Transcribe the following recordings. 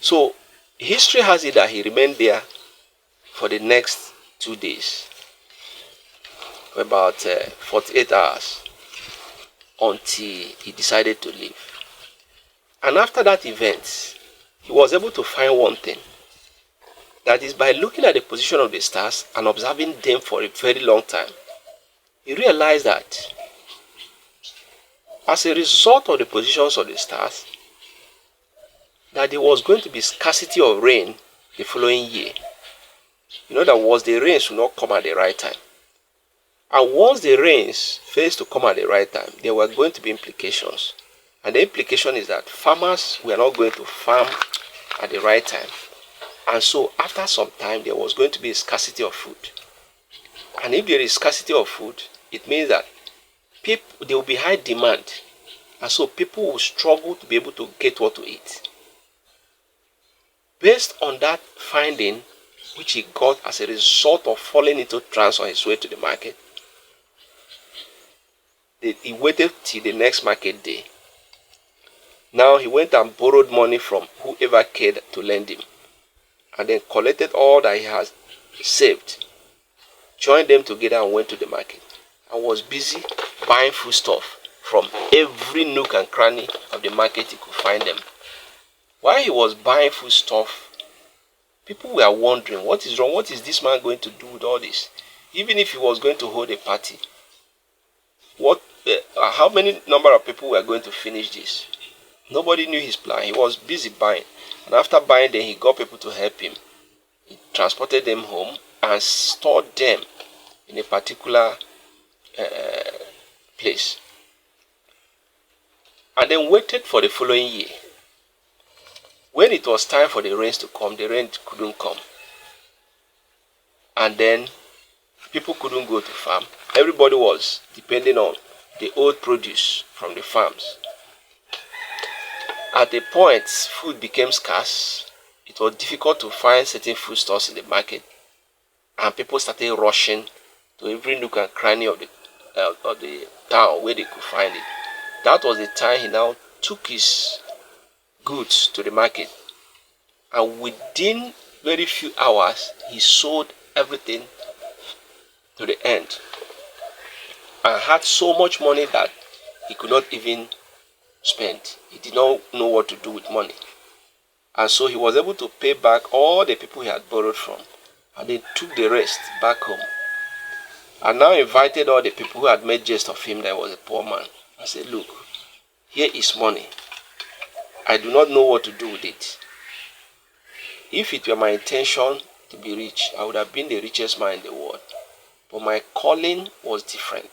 So history has it that he remained there for the next 2 days, about 48 hours, until he decided to leave. And after that event, he was able to find one thing. That is, by looking at the position of the stars and observing them for a very long time, he realized that as a result of the positions of the stars, that there was going to be scarcity of rain the following year. In other words, the rains will not come at the right time. And once the rains fails to come at the right time, there were going to be implications. And the implication is that farmers were not going to farm at the right time. And so after some time, there was going to be a scarcity of food. And if there is scarcity of food, it means that there will be high demand. And so people will struggle to be able to get what to eat. Based on that finding, which he got as a result of falling into trance on his way to the market, he waited till the next market day. Now he went and borrowed money from whoever cared to lend him, and then collected all that he has saved, joined them together and went to the market, and was busy buying foodstuff from every nook and cranny of the market he could find them. While he was buying foodstuff, people were wondering, what is wrong? What is this man going to do with all this? Even if he was going to hold a party, how many number of people were going to finish this? Nobody knew his plan. He was busy buying. And after buying them, he got people to help him. He transported them home and stored them in a particular place. And then waited for the following year. When it was time for the rains to come, the rain couldn't come. And then people couldn't go to farm. Everybody was depending on the old produce from the farms. At a point, food became scarce. It was difficult to find certain food stores in the market, and people started rushing to every nook and cranny of the town where they could find it. That was the time he now took his goods to the market, and within very few hours, he sold everything to the end, and had so much money that he could not even spend. He did not know what to do with money. And so he was able to pay back all the people he had borrowed from, and they took the rest back home. And now invited all the people who had made jest of him that he was a poor man, and said, look, here is money. I do not know what to do with it. If it were my intention to be rich, I would have been the richest man in the world. But my calling was different.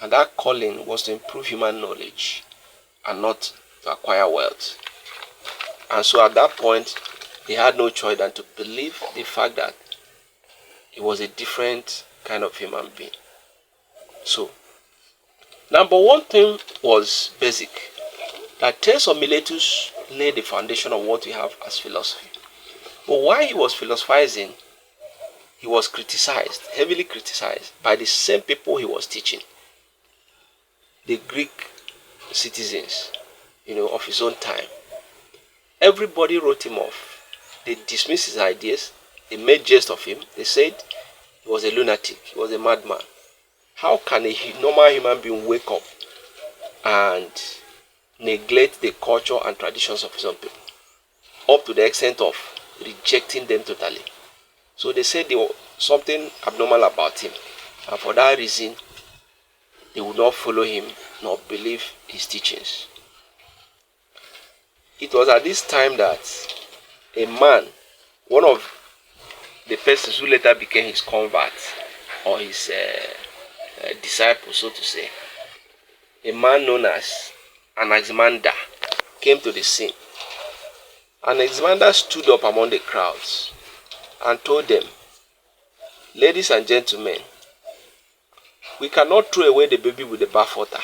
And that calling was to improve human knowledge and not to acquire wealth. And so at that point, he had no choice than to believe the fact that he was a different kind of human being. So, number one thing was basic. That Thales of Miletus laid the foundation of what we have as philosophy. But while he was philosophizing, he was criticized, heavily criticized, by the same people he was teaching. The Greek citizens, of his own time. Everybody wrote him off. They dismissed his ideas. They made jest of him. They said he was a lunatic. He was a madman. How can a normal human being wake up and neglect the culture and traditions of some people, up to the extent of rejecting them totally? So they said there was something abnormal about him, and for that reason, they would not follow him nor believe his teachings. It was at this time that a man, one of the persons who later became his convert, or his disciple, so to say, a man known as Anaximander, came to the scene. Anaximander stood up among the crowds and told them, ladies and gentlemen, we cannot throw away the baby with the bathwater.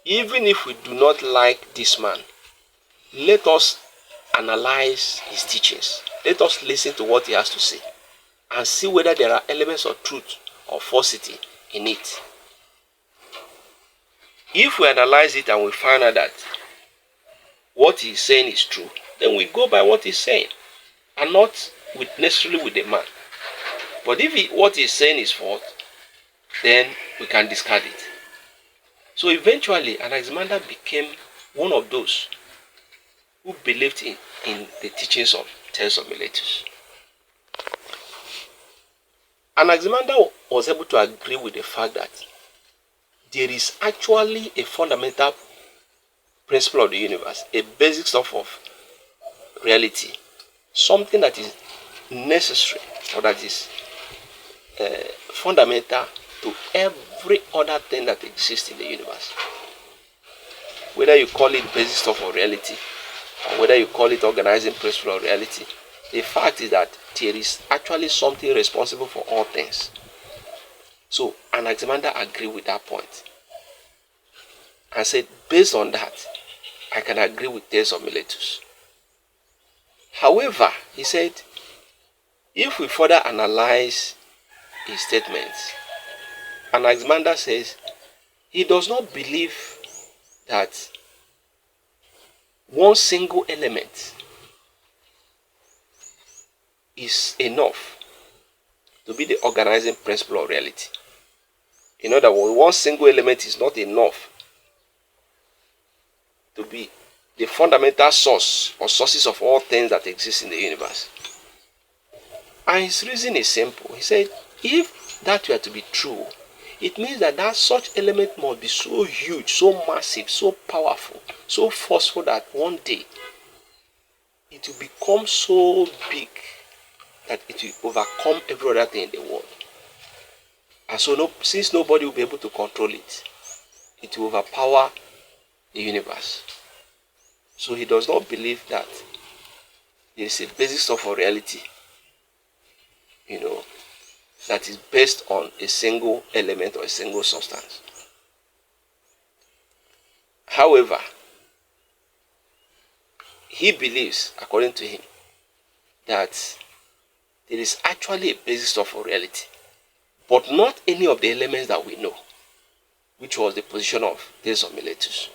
Even if we do not like this man, let us analyze his teachings. Let us listen to what he has to say and see whether there are elements of truth or falsity in it. If we analyze it and we find out that what he is saying is true, then we go by what he's saying, and not necessarily with the man. But if what he's saying is false, then we can discard it. So eventually, Anaximander became one of those who believed in the teachings of Thales of Miletus. Anaximander was able to agree with the fact that there is actually a fundamental principle of the universe, a basic stuff of reality, something that is necessary or that is fundamental to every other thing that exists in the universe. Whether you call it basic stuff of reality, or whether you call it organizing principle of reality, the fact is that there is actually something responsible for all things. So Anaximander agreed with that point and said, based on that, I can agree with Thales of Miletus. However, he said, if we further analyze his statements, Anaximander says he does not believe that one single element is enough to be the organizing principle of reality. In other words, one single element is not enough to be the fundamental source or sources of all things that exist in the universe. And his reason is simple. He said, if that were to be true, it means that such element must be so huge, so massive, so powerful, so forceful that one day it will become so big that it will overcome every other thing in the world. And so since nobody will be able to control it, it will overpower the universe. So he does not believe that there is a basic stuff of reality, that is based on a single element or a single substance. However, he believes, according to him, that there is actually a basis stuff of reality, but not any of the elements that we know, which was the position of Thales of Miletus.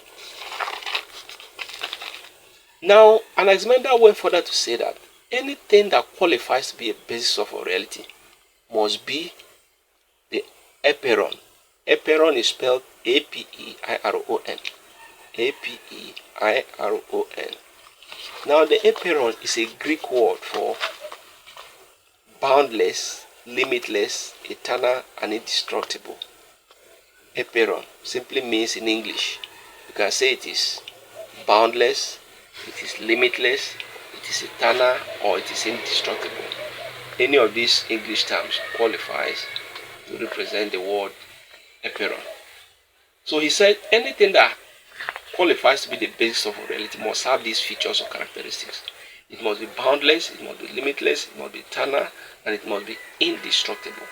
Now, Anaximander went further to say that anything that qualifies to be a basis of reality must be the epeiron. Epeiron is spelled A-P-E-I-R-O-N. A-P-E-I-R-O-N. Now, the epeiron is a Greek word for boundless, limitless, eternal, and indestructible. Epeiron simply means in English, you can say it is boundless, it is limitless, it is eternal, or it is indestructible. Any of these English terms qualifies to represent the word epeiron. So he said anything that qualifies to be the basis of reality must have these features or characteristics. It must be boundless, it must be limitless, it must be eternal, and it must be indestructible.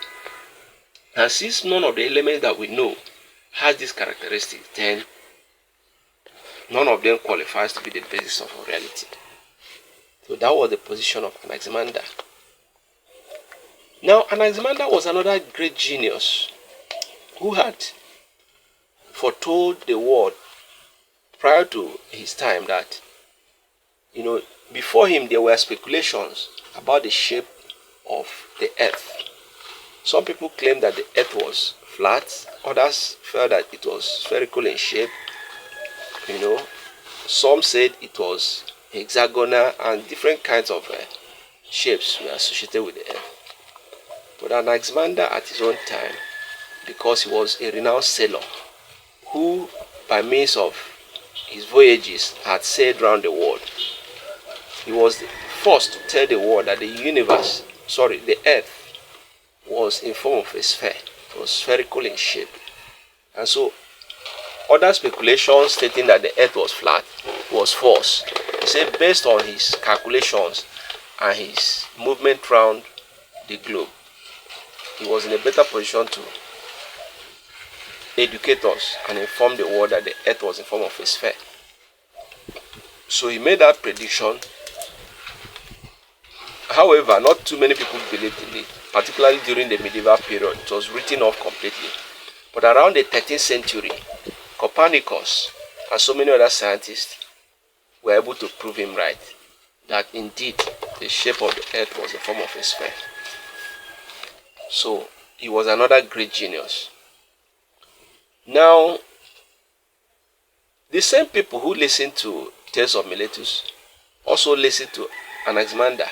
And since none of the elements that we know has these characteristics, then none of them qualifies to be the basis of reality. So that was the position of Anaximander. Now, Anaximander was another great genius who had foretold the world prior to his time that, before him there were speculations about the shape of the earth. Some people claimed that the earth was flat, others felt that it was spherical in shape. Some said it was hexagonal, and different kinds of shapes were associated with the earth. But Anaximander at his own time, because he was a renowned sailor who by means of his voyages had sailed around the world, he was the first to tell the world that the earth was in form of a sphere. It was spherical in shape. And so other speculations stating that the earth was flat was false. He said based on his calculations and his movement around the globe, he was in a better position to educate us and inform the world that the earth was in form of a sphere. So he made that prediction. However, not too many people believed in it, particularly during the medieval period. It was written off completely. But around the 13th century, Copernicus and so many other scientists were able to prove him right. that indeed the shape of the earth was a form of a sphere. So he was another great genius. Now, the same people who listened to Tales of Miletus also listened to Anaximander,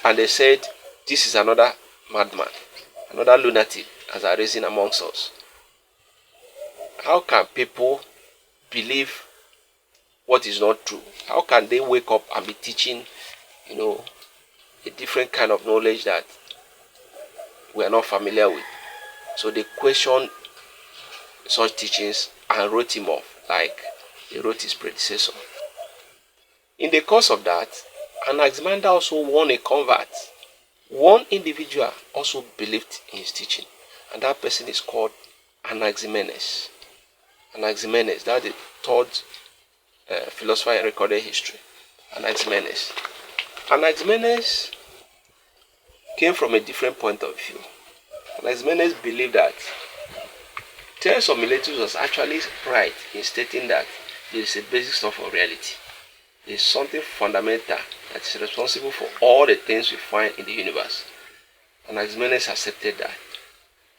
and they said, this is another madman, another lunatic has arisen amongst us. How can people believe what is not true? How can they wake up and be teaching, a different kind of knowledge that we are not familiar with? So they questioned such teachings and wrote him off like he wrote his predecessor. In the course of that, Anaximander also won a convert. One individual also believed in his teaching, and that person is called Anaximenes. Anaximenes, that's the third philosopher in recorded history. Anaximenes. Anaximenes came from a different point of view. Anaximenes believed that Tales of Miletus was actually right in stating that there is a basic stuff of reality. There is something fundamental that is responsible for all the things we find in the universe. Anaximenes accepted that.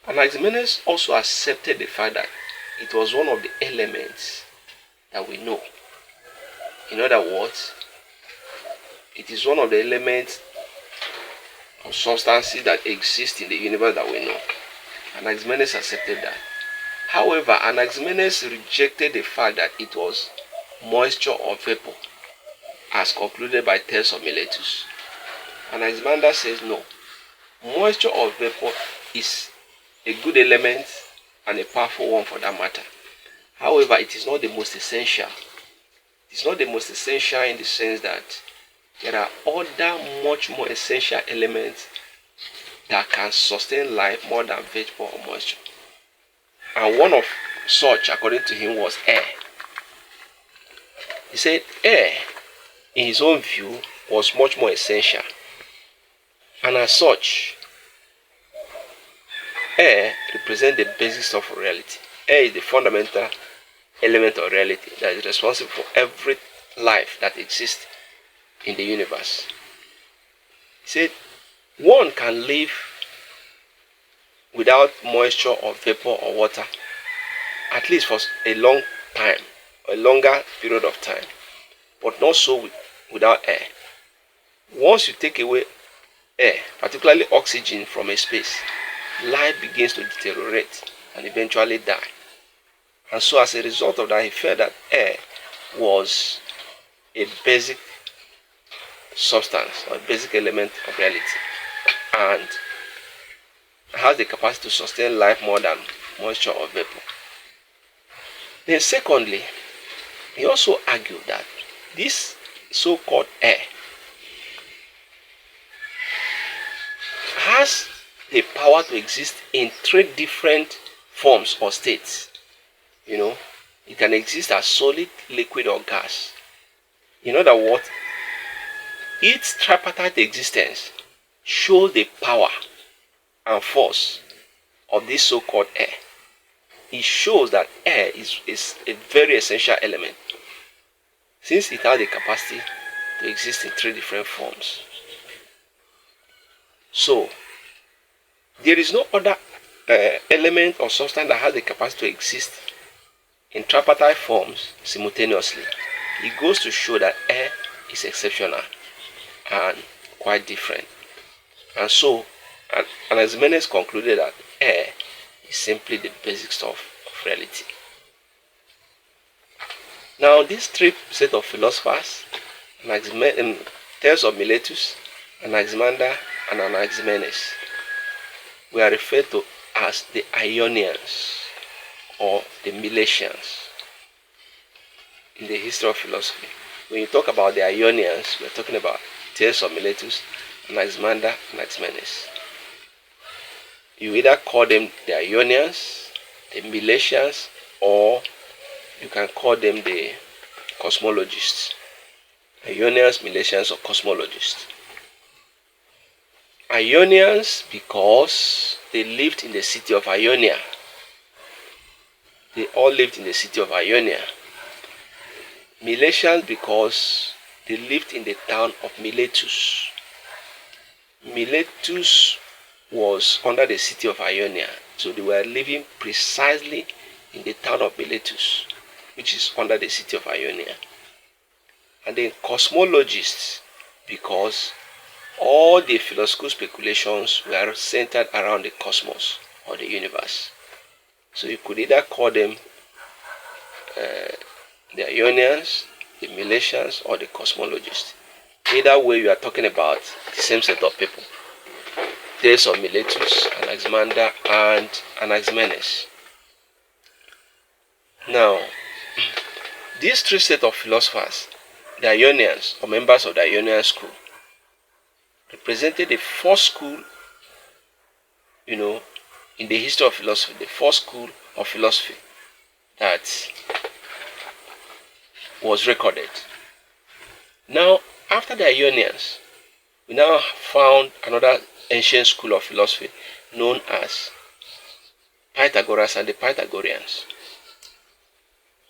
Anaximenes also accepted the fact that it was one of the elements that we know. In other words, it is one of the elements or substances that exist in the universe that we know. Anaximenes accepted that. However, Anaximenes rejected the fact that it was moisture or vapor, as concluded by Tales of Miletus. Anaximander says no. Moisture or vapor is a good element and a powerful one for that matter. However, it is not the most essential. It's not the most essential in the sense that there are other much more essential elements that can sustain life more than vapor or moisture. And one of such, according to him, was air. He said air, in his own view, was much more essential. And as such, air represents the basic stuff of reality. Air is the fundamental element of reality that is responsible for every life that exists in the universe. He said one can live without moisture or vapor or water, at least for a long time, a longer period of time, but not so without air. Once you take away air, particularly oxygen, from a space, life begins to deteriorate and eventually die. And so as a result of that, he felt that air was a basic substance or a basic element of reality and has the capacity to sustain life more than moisture or vapor. Then secondly, he also argued that this so-called air has the power to exist in three different forms or states. It can exist as solid, liquid, or gas. In other words, its tripartite existence shows the power and force of this so-called air. It shows that air is a very essential element, since it has the capacity to exist in three different forms. So, there is no other element or substance that has the capacity to exist in tripartite forms simultaneously. It goes to show that air is exceptional and quite different. And so, Anaximenes concluded that air is simply the basic stuff of reality. Now, these three set of philosophers, Tales of Miletus, Anaximander, and Anaximenes, were referred to as the Ionians or the Milesians in the history of philosophy. When you talk about the Ionians, we're talking about Tales of Miletus, Anaximander, and Anaximenes. You either call them the Ionians, the Milesians, or you can call them the cosmologists. Ionians, Milesians, or cosmologists. Ionians because they lived in the city of Ionia. They all lived in the city of Ionia. Milesians because they lived in the town of Miletus. Miletus was under the city of Ionia, so they were living precisely in the town of Miletus, which is under the city of Ionia. And then cosmologists, because all the philosophical speculations were centered around the cosmos or the universe. So you could either call them the Ionians, the Milesians, or the cosmologists. Either way, you are talking about the same set of people. There's of Miletus, Anaximander, and Anaximenes. Now, these three sets of philosophers, the Ionians, or members of the Ionian school, represented the first school, in the history of philosophy, the first school of philosophy that was recorded. Now, after the Ionians, we now found another ancient school of philosophy known as Pythagoras and the Pythagoreans.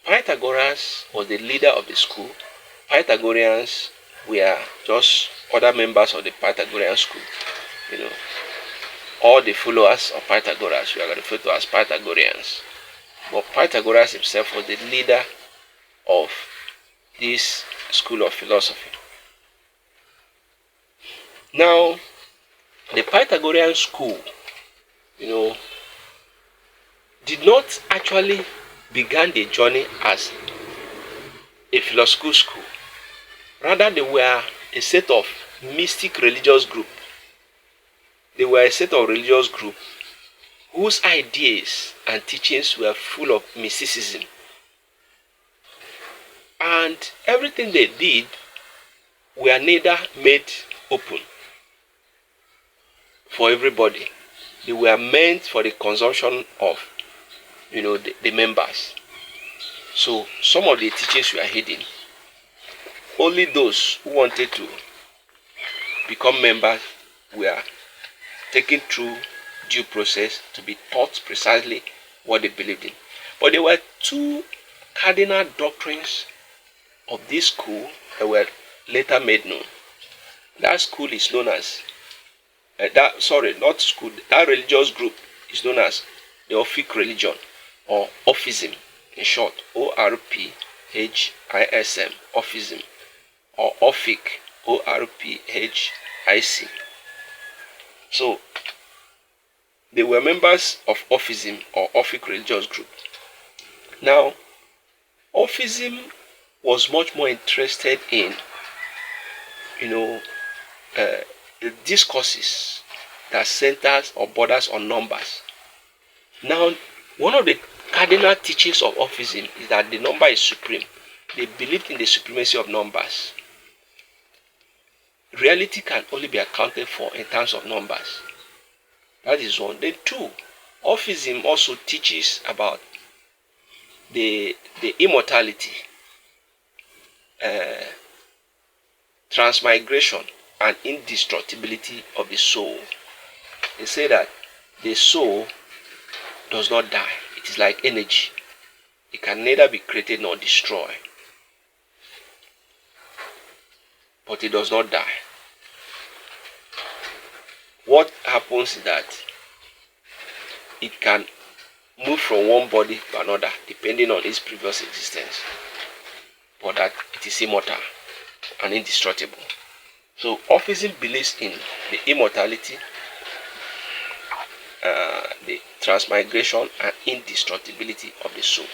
Pythagoras was the leader of the school. Pythagoreans were just other members of the Pythagorean school. All the followers of Pythagoras we are referred to as Pythagoreans. But Pythagoras himself was the leader of this school of philosophy. Now, the Pythagorean school, did not actually begin the journey as a philosophical school. Rather, they were a set of mystic religious group. They were a set of religious group whose ideas and teachings were full of mysticism. And everything they did were neither made open for everybody. They were meant for the consumption of the members. So some of the teachings were hidden. Only those who wanted to become members were taken through due process to be taught precisely what they believed in. But there were two cardinal doctrines of this school that were later made known. That school is known as that religious group is known as the Orphic religion, or Orphism in short, O-R-P-H-I-S-M, Orphism, or Orphic, O-R-P-H-I-C. So they were members of Orphism or Orphic religious group. Now, Orphism was much more interested in the discourses that centers or borders on numbers. Now, one of the cardinal teachings of Orphism is that the number is supreme. They believed in the supremacy of numbers. Reality can only be accounted for in terms of numbers. That is one. Then two, Orphism also teaches about the immortality, transmigration, and indestructibility of the soul. They say that the soul does not die. It is like energy. It can neither be created nor destroyed. But it does not die. What happens is that it can move from one body to another depending on its previous existence, but that it is immortal and indestructible. So Orphism believes in the immortality, the transmigration, and indestructibility of the soul.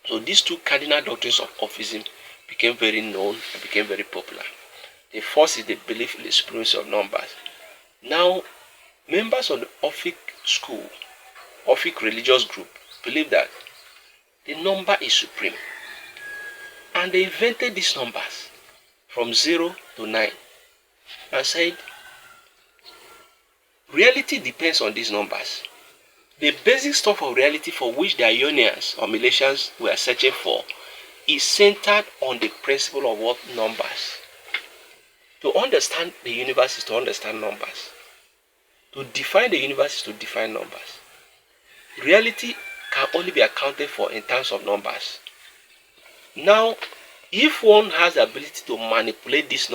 So these two cardinal doctrines of Orphism became very known and became very popular. The first is the belief in the supremacy of numbers. Now, members of the Orphic school, Orphic religious group, believe that the number is supreme. And they invented these numbers from 0 to 9 and said, reality depends on these numbers. The basic stuff of reality for which the Ionians or Milesians were searching for is centered on the principle of what? Numbers. To understand the universe is to understand numbers. To define the universe is to define numbers. Reality can only be accounted for in terms of numbers. Now, If one has the ability to manipulate this